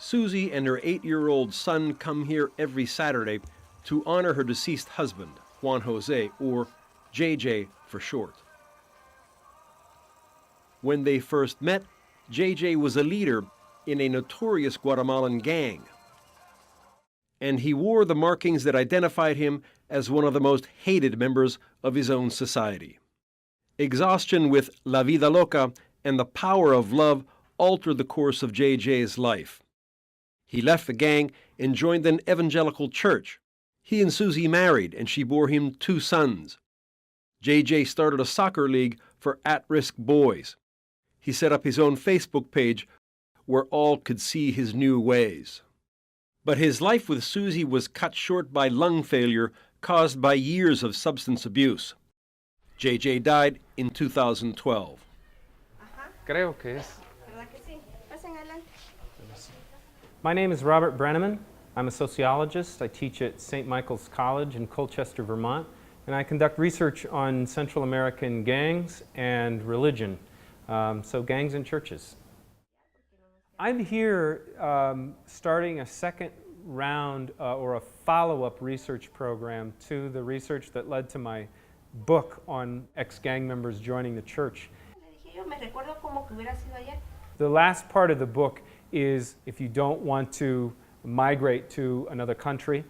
Susie and her 8-year-old son come here every Saturday to honor her deceased husband, Juan Jose, or JJ for short. When they first met, JJ was a leader in a notorious Guatemalan gang, and he wore the markings that identified him as one of the most hated members of his own society. Exhaustion with La Vida Loca and the power of love altered the course of JJ's life. He left the gang and joined an evangelical church. He and Susie married, and she bore him 2 sons. JJ started a soccer league for at-risk boys. He set up his own Facebook page where all could see his new ways. But his life with Susie was cut short by lung failure caused by years of substance abuse. JJ died in 2012. Creo que es. My name is Robert Brenneman. I'm a sociologist. I teach at St. Michael's College in Colchester, Vermont, and I conduct research on Central American gangs and religion, so gangs and churches. I'm here starting a second round or a follow-up research program to the research that led to my book on ex-gang members joining the church. The last part of the book is if you don't want to migrate to another country,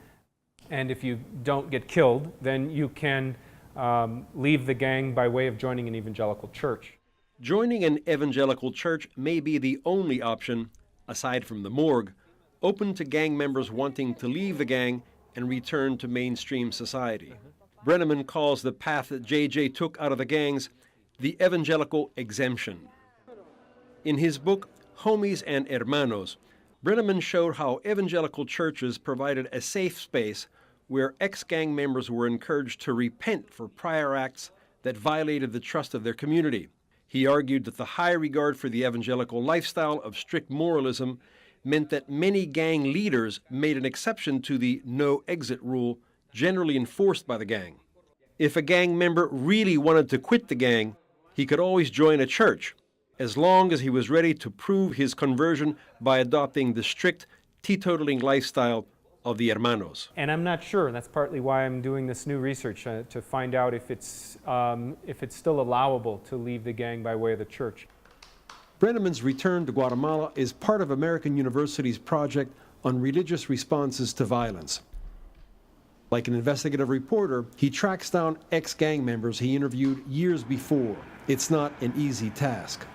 and if you don't get killed, then you can leave the gang by way of joining an evangelical church. Joining an evangelical church may be the only option, aside from the morgue, open to gang members wanting to leave the gang and return to mainstream society. Brenneman calls the path that JJ took out of the gangs the evangelical exemption. In his book, Homies and Hermanos, Brenneman showed how evangelical churches provided a safe space where ex-gang members were encouraged to repent for prior acts that violated the trust of their community. He argued that the high regard for the evangelical lifestyle of strict moralism meant that many gang leaders made an exception to the no-exit rule generally enforced by the gang. If a gang member really wanted to quit the gang, he could always join a church, as long as he was ready to prove his conversion by adopting the strict teetotaling lifestyle of the Hermanos. And I'm not sure, and that's partly why I'm doing this new research, to find out if it's still allowable to leave the gang by way of the church. Brenneman's return to Guatemala is part of American University's project on religious responses to violence. Like an investigative reporter, he tracks down ex-gang members he interviewed years before. It's not an easy task.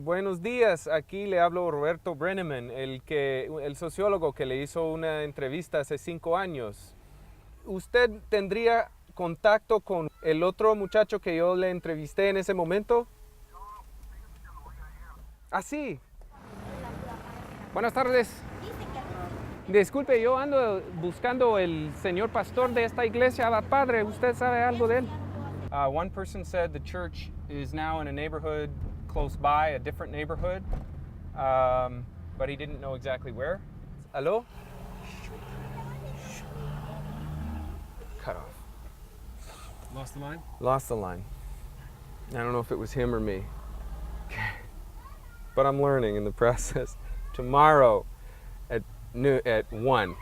Buenos días, aquí le hablo Roberto Brenneman, el sociólogo que le hizo una entrevista hace 5 años. ¿Usted tendría contacto con el otro muchacho que yo le entrevisté en ese momento? Ah, sí. Buenas tardes. Disculpe, yo ando buscando el señor pastor de esta iglesia, Abad Padre. ¿Usted sabe algo de él? One person said the church is now in a neighborhood close by, a different neighborhood, but he didn't know exactly where. Hello? Cut off. Lost the line? Lost the line. I don't know if it was him or me. But I'm learning in the process. Tomorrow at 1,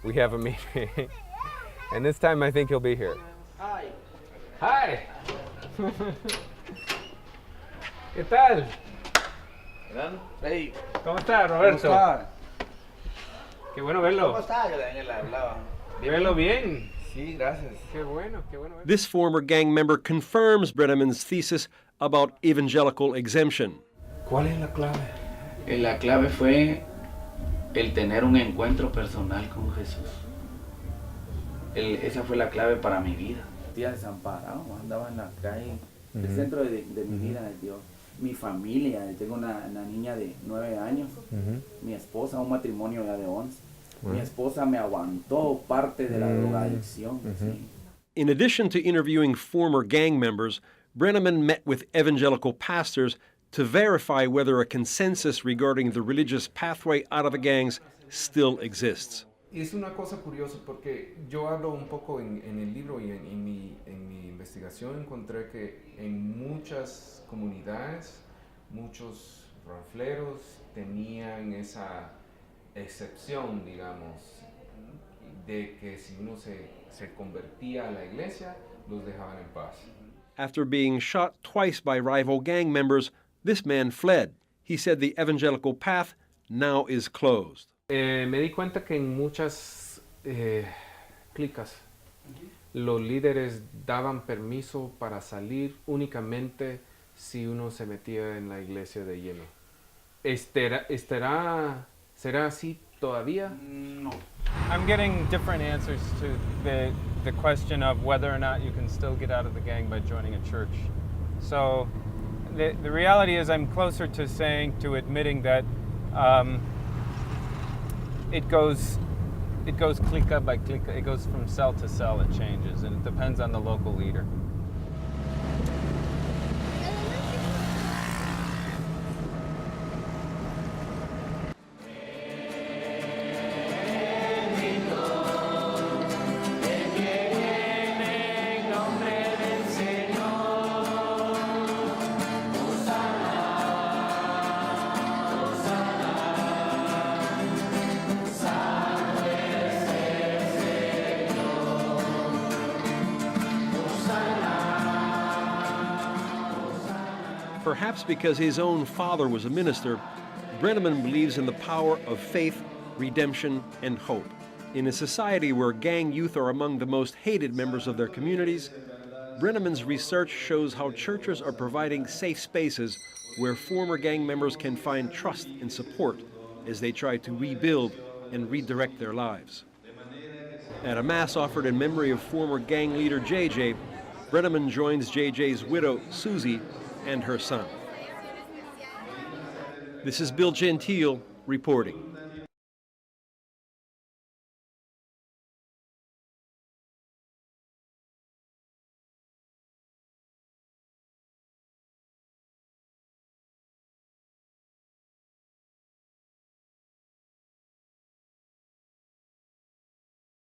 we have a meeting. And this time I think he'll be here. Hi. Hi. ¿Qué tal? Hey. ¿Cómo está, Roberto? ¿Cómo está? Qué bueno verlo. ¿Cómo está? Yo también le hablaba. Verlo bien. Sí, gracias. Qué bueno, qué bueno. This former gang member confirms Brenneman's thesis about evangelical exemption. ¿Cuál es la clave? La clave fue el tener un encuentro personal con Jesús. Esa fue la clave para mi vida. Día desamparado, andaba en la calle, el centro de mi vida de Dios. Mi familia, tengo una niña de 9 años, mi esposa, un matrimonio ya de 11. Mi esposa me aguantó parte de la drogadicción. Sí. In addition to interviewing former gang members, Brenneman met with evangelical pastors to verify whether a consensus regarding the religious pathway out of the gangs still exists. Es una cosa curiosa porque yo hablo un poco en el libro y en mi investigación encontré que en muchas comunidades, muchos ranfleros tenían esa excepción, digamos, de que si uno se convertía a la iglesia, los dejaban en paz. After being shot twice by rival gang members, this man fled. He said the evangelical path now is closed. Me di cuenta que en muchas clicas los líderes daban permiso para salir únicamente si uno se metía en la iglesia de lleno. ¿Será así todavía? No. I'm getting different answers to the question of whether or not you can still get out of the gang by joining a church. So the reality is I'm closer to admitting that it goes clica by clica. It goes from cell to cell. It changes, and it depends on the local leader. Perhaps because his own father was a minister, Brenneman believes in the power of faith, redemption, and hope. In a society where gang youth are among the most hated members of their communities, Brenneman's research shows how churches are providing safe spaces where former gang members can find trust and support as they try to rebuild and redirect their lives. At a mass offered in memory of former gang leader JJ, Brenneman joins JJ's widow, Susie, and her son. This is Bill Gentile reporting.